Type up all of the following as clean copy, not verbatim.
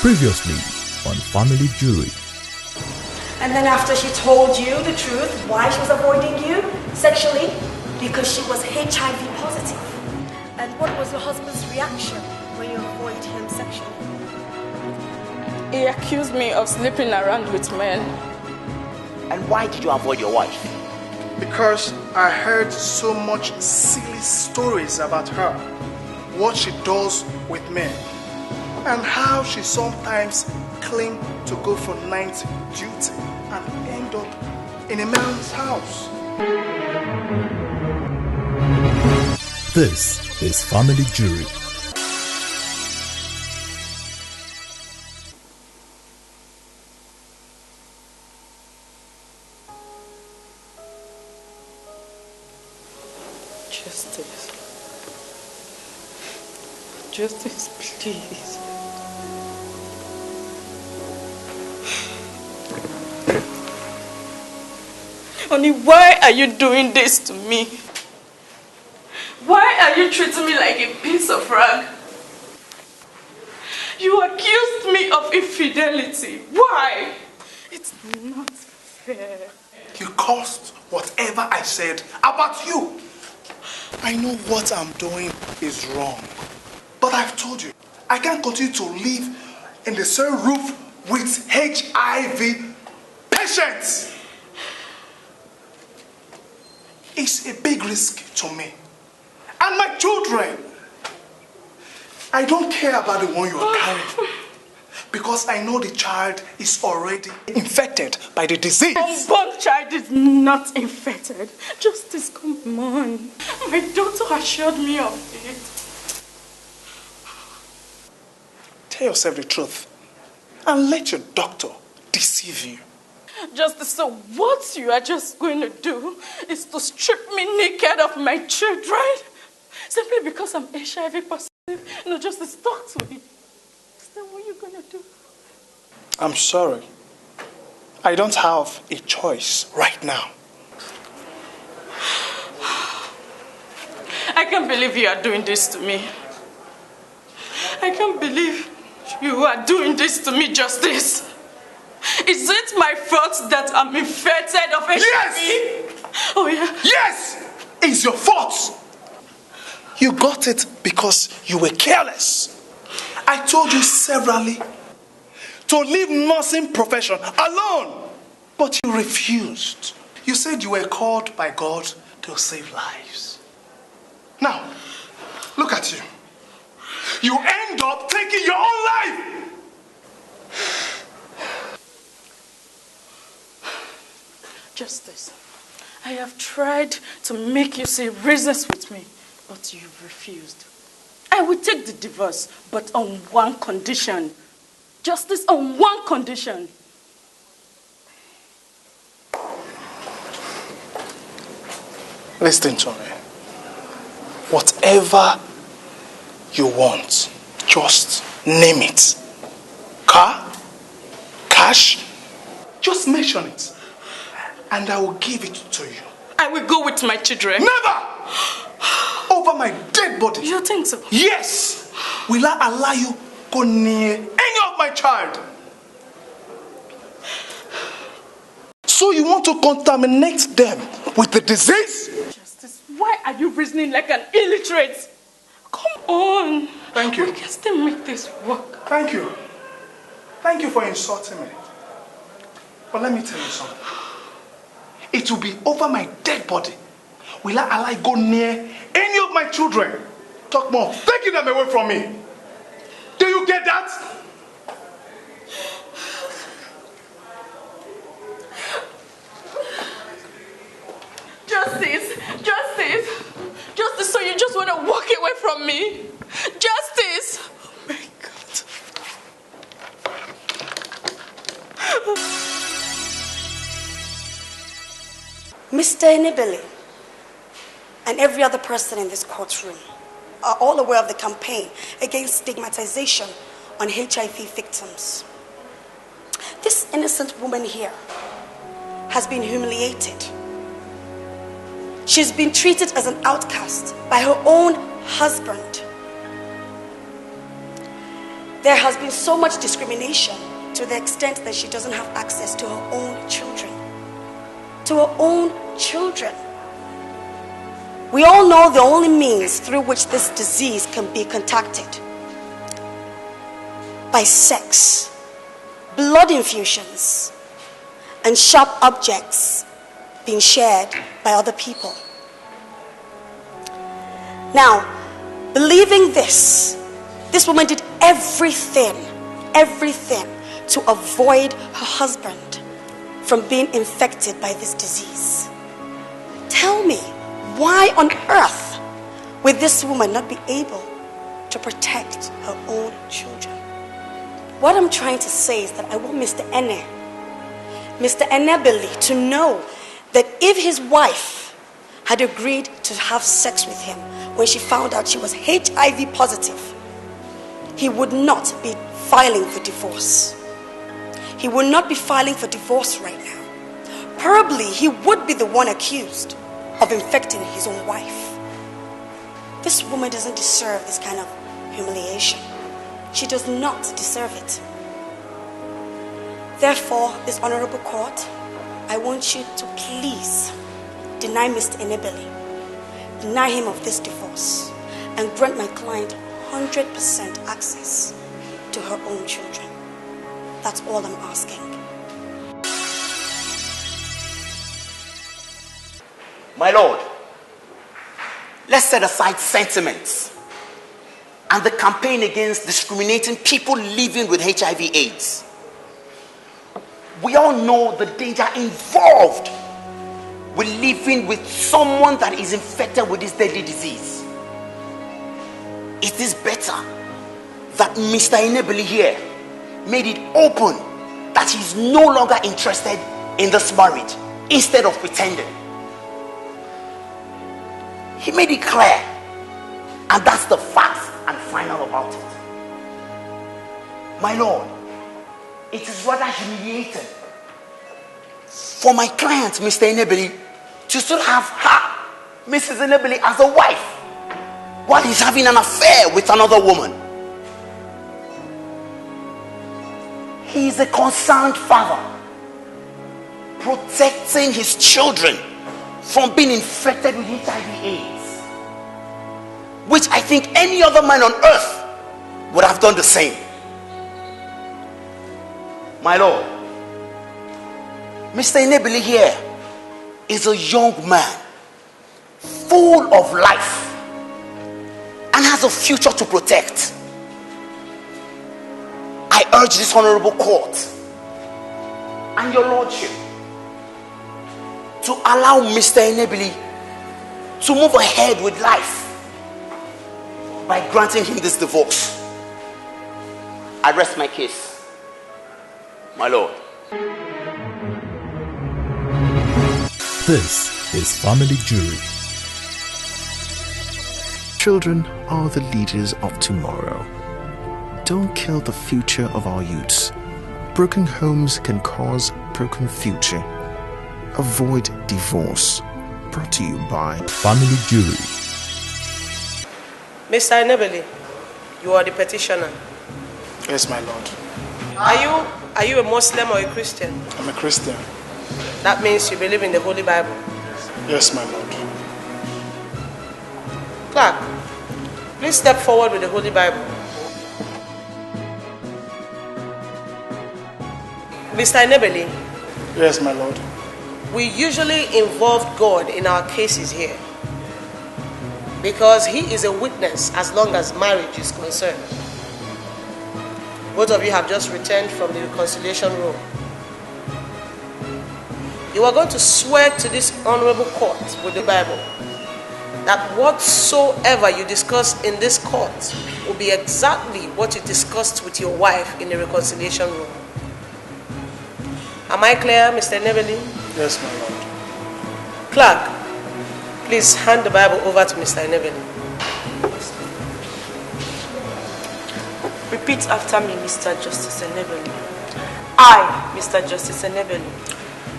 Previously on Family Jury. And then after she told you the truth, why she was avoiding you sexually? Because she was HIV positive. And what was your husband's reaction when you avoided him sexually? He accused me of sleeping around with men. And why did you avoid your wife? Because I heard so much silly stories about her, what she does with men, and how she sometimes claims to go for night duty and end up in a man's house. This is Family Jury. Justice, please. Honey, why are you doing this to me? Why are you treating me like a piece of rag? You accused me of infidelity. Why? It's not fair. You caused whatever I said about you. I know what I'm doing is wrong. But I've told you, I can't continue to live in the same roof with HIV patients. It's a big risk to me and my children. I don't care about the one you are carrying because I know the child is already infected by the disease. Unborn child is not infected. Justice, come on. My daughter assured me of it. Tell yourself the truth and let your doctor deceive you. Justice, so what you are just going to do is to strip me naked of my children simply because I'm HIV positive? No, Justice, talk to me. Is that what you're going to do? I'm sorry. I don't have a choice right now. I can't believe you are doing this to me. I can't believe you are doing this to me, Justice. Is it my fault that I'm infected of HIV? Yes! Oh, yeah? Yes! It's your fault. You got it because you were careless. I told you severally to leave nursing profession alone, but you refused. You said you were called by God to save lives. Now, look at you. You end up taking your own life. Justice, I have tried to make you see reasons with me, but you've refused. I will take the divorce, but on one condition. Justice, on one condition. Listen to me. Whatever you want, just name it. Car? Cash? Just mention it. And I will give it to you. I will go with my children. Never! Over my dead body. You think so? Yes! Will I allow you go near any of my child? So you want to contaminate them with the disease? Justice, why are you reasoning like an illiterate? Come on. Thank you. We can still make this work. Thank you. Thank you for insulting me. But let me tell you something. It will be over my dead body. Will I allow you go near any of my children? Talk more. Taking them away from me. Do you get that? Justice! Justice! Justice, so you just want to walk away from me? Justice! Oh my God. Mr. Nibili and every other person in this courtroom are all aware of the campaign against stigmatization on HIV victims. This innocent woman here has been humiliated. She's been treated as an outcast by her own husband. There has been so much discrimination to the extent that she doesn't have access to her own children. To her own children. We all know the only means through which this disease can be contacted: by sex, blood infusions, and sharp objects being shared by other people. Now, believing this woman did everything to avoid her husband from being infected by this disease. Tell me, why on earth would this woman not be able to protect her own children? What I'm trying to say is that I want Mr. Enebeli to know that if his wife had agreed to have sex with him when she found out she was HIV positive, he would not be filing for divorce. He would not be filing for divorce right now. Probably he would be the one accused of infecting his own wife. This woman doesn't deserve this kind of humiliation. She does not deserve it. Therefore, this honorable court, I want you to please deny Mr. Enebeli, deny him of this divorce, and grant my client 100% access to her own children. That's all I'm asking. My lord, let's set aside sentiments and the campaign against discriminating people living with HIV/AIDS. We all know the danger involved with living with someone that is infected with this deadly disease. It is better that Mr. Enebeli here made it open that he's no longer interested in this marriage instead of pretending. He made it clear, and that's the fact and final about it. My lord, it is rather humiliating for my client, Mr. Enebeli, to still have her, Mrs. Enebeli, as a wife while he's having an affair with another woman. He is a concerned father, protecting his children from being infected with HIV/AIDS, which I think any other man on earth would have done the same. My lord, Mr. Enebeli here is a young man, full of life, and has a future to protect. I urge this honorable court and your lordship to allow Mr. Enebeli to move ahead with life by granting him this divorce. I rest my case, my lord. This is Family Jury. Children are the leaders of tomorrow. Don't kill the future of our youths. Broken homes can cause broken future. Avoid divorce. Brought to you by Family Jury. Mr. Enebeli, you are the petitioner. Yes, my lord. Are you a Muslim or a Christian? I'm a Christian. That means you believe in the Holy Bible. Yes, my lord. Clerk, please step forward with the Holy Bible. Mr. Enebeli. Yes, my lord. We usually involve God in our cases here because He is a witness as long as marriage is concerned. Both of you have just returned from the reconciliation room. You are going to swear to this honorable court with the Bible that whatsoever you discuss in this court will be exactly what you discussed with your wife in the reconciliation room. Am I clear, Mr. Enebeli? Yes, my lord. Clerk, please hand the Bible over to Mr. Enebeli. Repeat after me, Mr. Justice Enebeli. I, Mr. Justice Enebeli,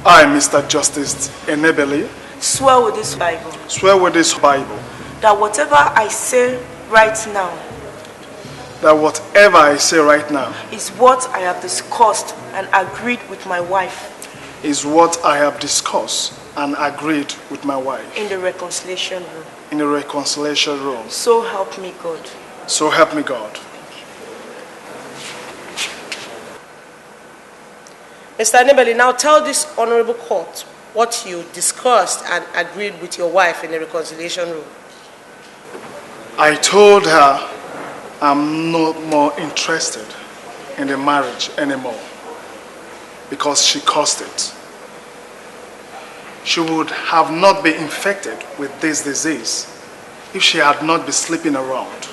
I, Mr. Justice Enebeli, swear with this Bible swear with this Bible that whatever I say right now that whatever I say right now is what I have discussed and agreed with my wife is what I have discussed and agreed with my wife in the reconciliation room. in the reconciliation room. So help me God. So help me God. Mr. Nibeli, now tell this honorable court what you discussed and agreed with your wife in the reconciliation room. I told her I'm not more interested in the marriage anymore because she caused it. She would have not been infected with this disease if she had not been sleeping around.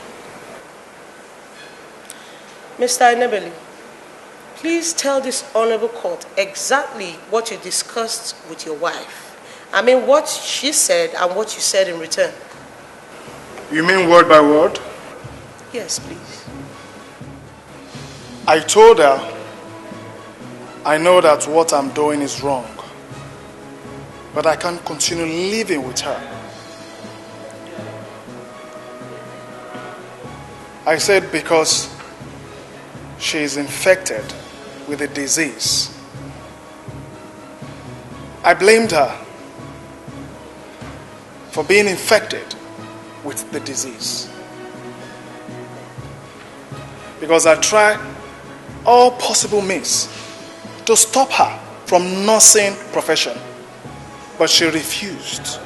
Mr. Nibeli, please tell this honorable court exactly what you discussed with your wife. I mean, what she said and what you said in return. You mean word by word? Yes, please. I told her I know that what I'm doing is wrong, but I can't continue living with her. I said because she is infected with a disease. I blamed her for being infected with the disease. Because I tried all possible means to stop her from nursing profession, but she refused.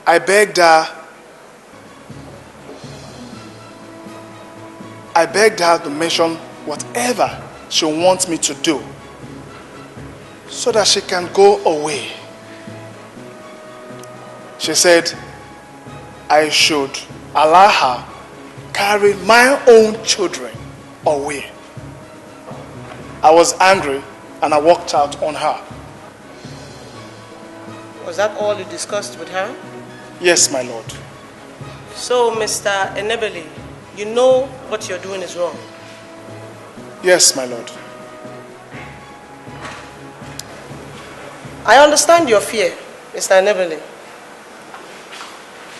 I begged her to mention whatever she wants me to do so that she can go away. She said I should allow her carry my own children away. I was angry and I walked out on her. Was that all you discussed with her? Yes, my lord. So, Mr. Enebeli, you know what you're doing is wrong. Yes, my lord. I understand your fear, Mr. Enebeli.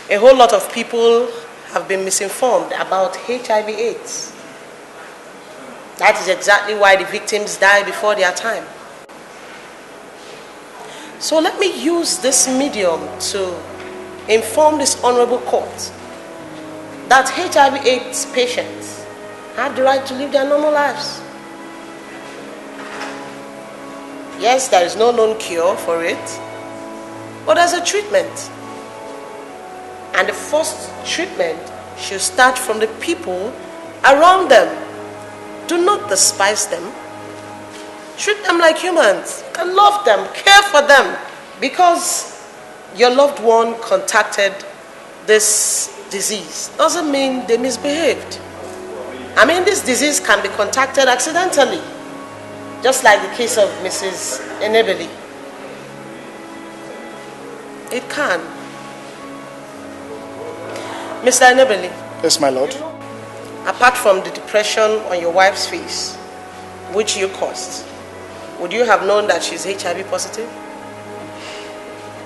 A whole lot of people have been misinformed about HIV/AIDS. That is exactly why the victims die before their time. So let me use this medium to inform this honorable court that HIV/AIDS patients have the right to live their normal lives. Yes, there is no known cure for it, but there's a treatment. And the first treatment should start from the people around them. Do not despise them. Treat them like humans and love them, care for them, because your loved one contacted this disease doesn't mean they misbehaved. I mean, this disease can be contacted accidentally, just like the case of Mrs. Enebeli. It can. Mr. Enebeli. Yes, my lord. Apart from the depression on your wife's face, which you caused, would you have known that she's HIV positive?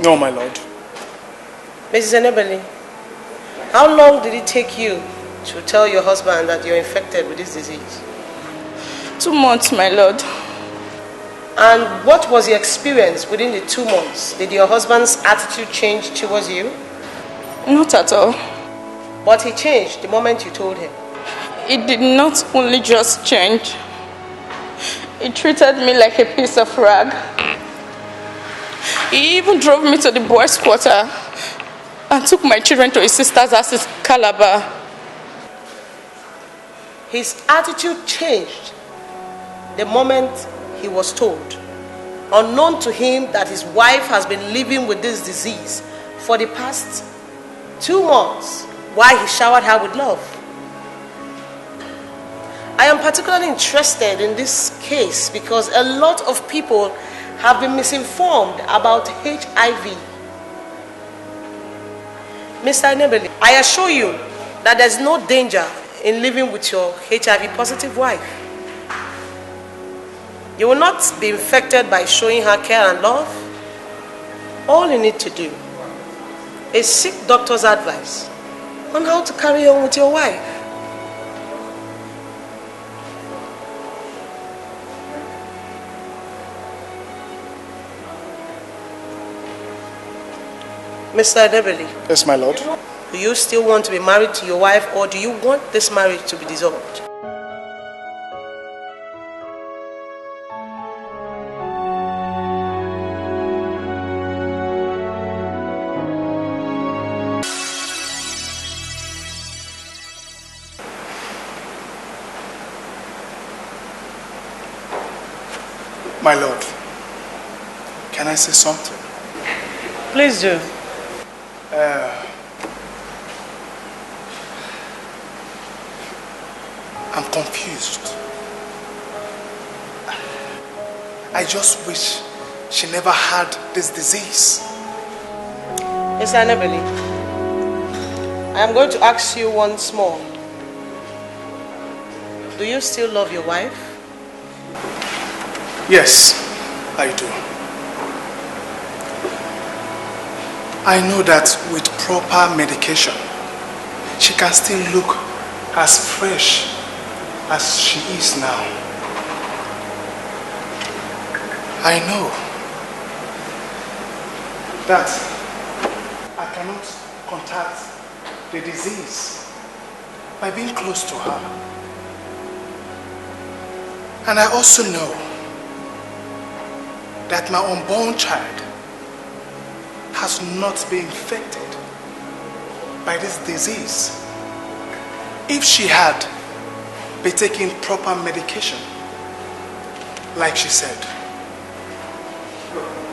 No, my lord. Mrs. Enebeli, how long did it take you to tell your husband that you're infected with this disease? 2 months, my lord. And what was your experience within the 2 months? Did your husband's attitude change towards you? Not at all. But he changed the moment you told him. It did not only just change. He treated me like a piece of rag. He even drove me to the boys' quarter and took my children to his sister's house in Calabar. His attitude changed the moment he was told, unknown to him, that his wife has been living with this disease for the past 2 months, while he showered her with love. I am particularly interested in this case because a lot of people have been misinformed about HIV. Mr. Enebeli, I assure you that there's no danger in living with your HIV positive wife. You will not be infected by showing her care and love. All you need to do is seek doctor's advice on how to carry on with your wife. Mr. Debeli. Yes, my lord. Do you still want to be married to your wife, or do you want this marriage to be dissolved? My lord, can I say something? Please do. I'm confused. I just wish she never had this disease. Mr. Nebeli, I am going to ask you once more. Do you still love your wife? Yes, I do. I know that with proper medication, she can still look as fresh as she is now. I know that I cannot contact the disease by being close to her. And I also know that my unborn child has not been infected by this disease. If she had been taking proper medication, like she said,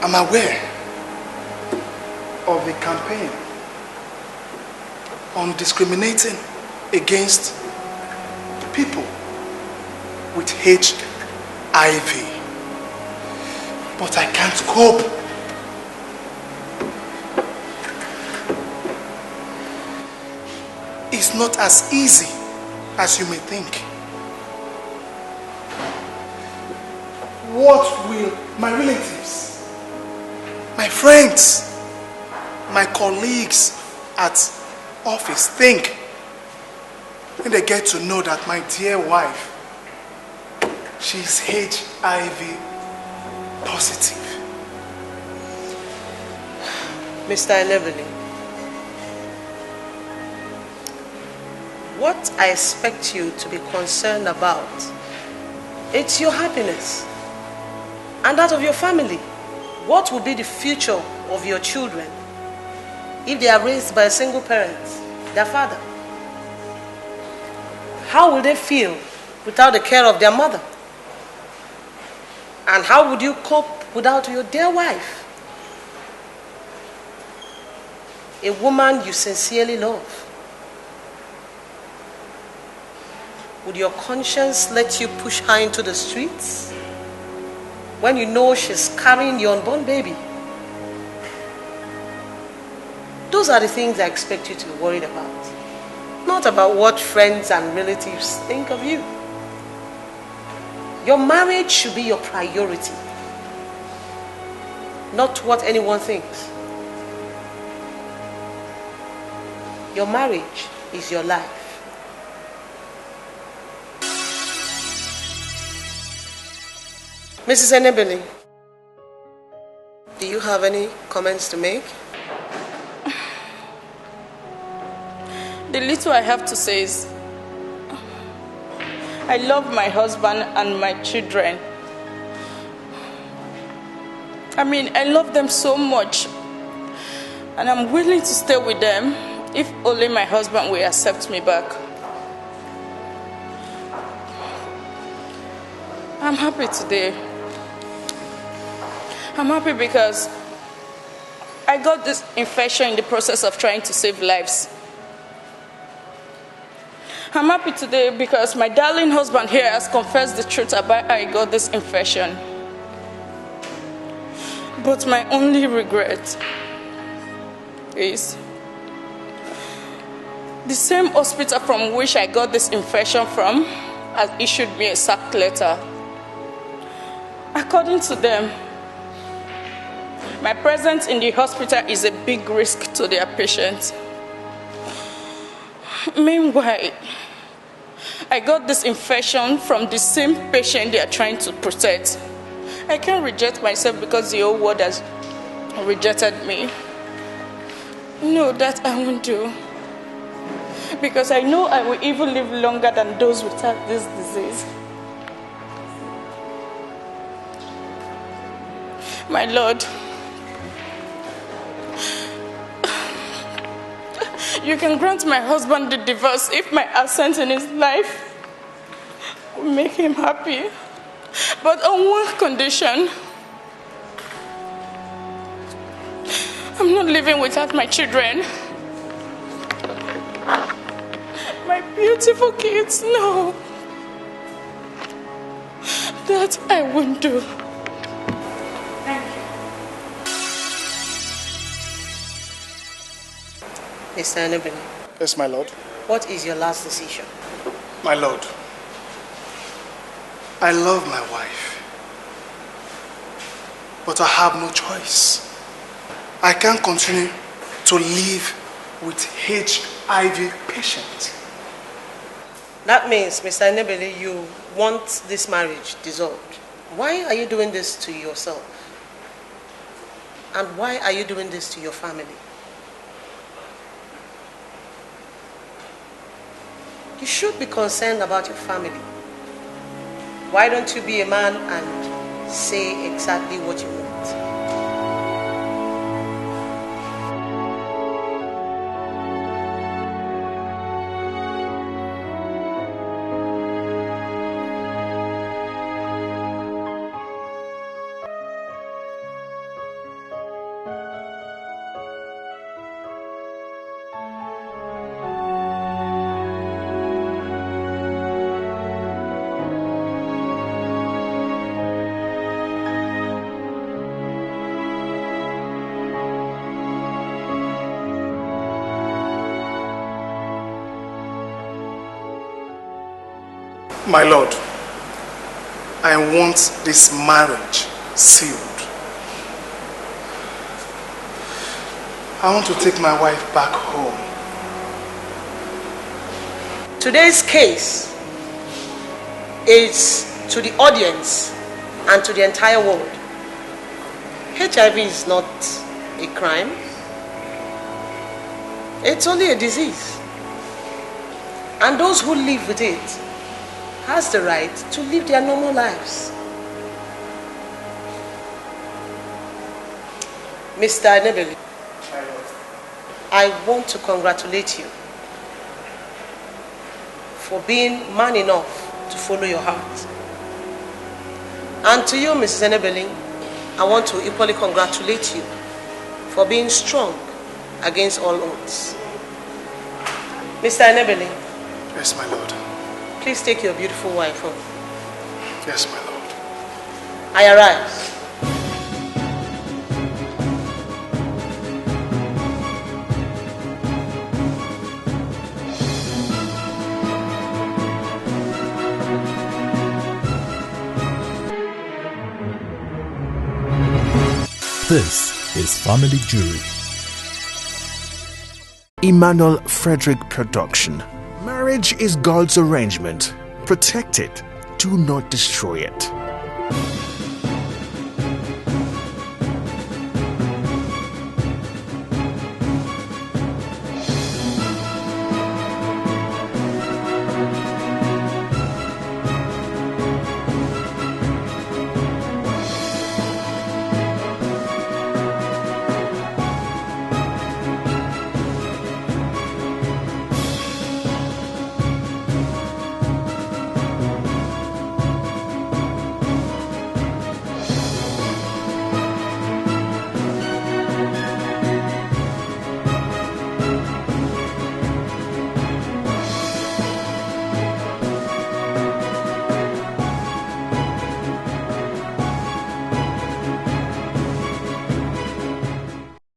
I'm aware of the campaign on discriminating against people with HIV. But I can't cope. It's not as easy as you may think. What will my relatives, my friends, my colleagues at office think when they get to know that my dear wife, she's HIV positive? Mr. Elevely, what I expect you to be concerned about, it's your happiness and that of your family. What will be the future of your children if they are raised by a single parent, their father? How will they feel without the care of their mother? And how would you cope without your dear wife? A woman you sincerely love. Would your conscience let you push her into the streets when you know she's carrying your unborn baby? Those are the things I expect you to be worried about, not about what friends and relatives think of you. Your marriage should be your priority, not what anyone thinks. Your marriage is your life. Mrs. Enebeli, do you have any comments to make? The little I have to say is, I love my husband and my children. I love them so much. And I'm willing to stay with them if only my husband will accept me back. I'm happy today. I'm happy because I got this infection in the process of trying to save lives. I'm happy today because my darling husband here has confessed the truth about how I got this infection. But my only regret is the same hospital from which I got this infection from has issued me a sack letter. According to them, my presence in the hospital is a big risk to their patients. Meanwhile, I got this infection from the same patient they are trying to protect. I can't reject myself because the whole world has rejected me. No, that I won't do. Because I know I will even live longer than those without this disease. My Lord, you can grant my husband the divorce if my absence in his life will make him happy. But on one condition. I'm not living without my children. My beautiful kids, no. That I won't do. Thank you. Mr. Enebele. Yes, my lord. What is your last decision? My lord, I love my wife, but I have no choice. I can't continue to live with HIV patient. That means, Mr. Enebele, you want this marriage dissolved. Why are you doing this to yourself? And why are you doing this to your family? You should be concerned about your family. Why don't you be a man and say exactly what you want? My lord, I want this marriage sealed. I want to take my wife back home. Today's case is to the audience and to the entire world. HIV is not a crime. It's only a disease. And those who live with it has the right to live their normal lives. Mr. Enebele, I want to congratulate you for being man enough to follow your heart. And to you, Mrs. Enebele, I want to equally congratulate you for being strong against all odds. Mr. Enebele. Yes, my lord. Please take your beautiful wife home. Yes, my lord. I arise. This is Family Jury. Emmanuel Frederick Production. Marriage is God's arrangement. Protect it. Do not destroy it.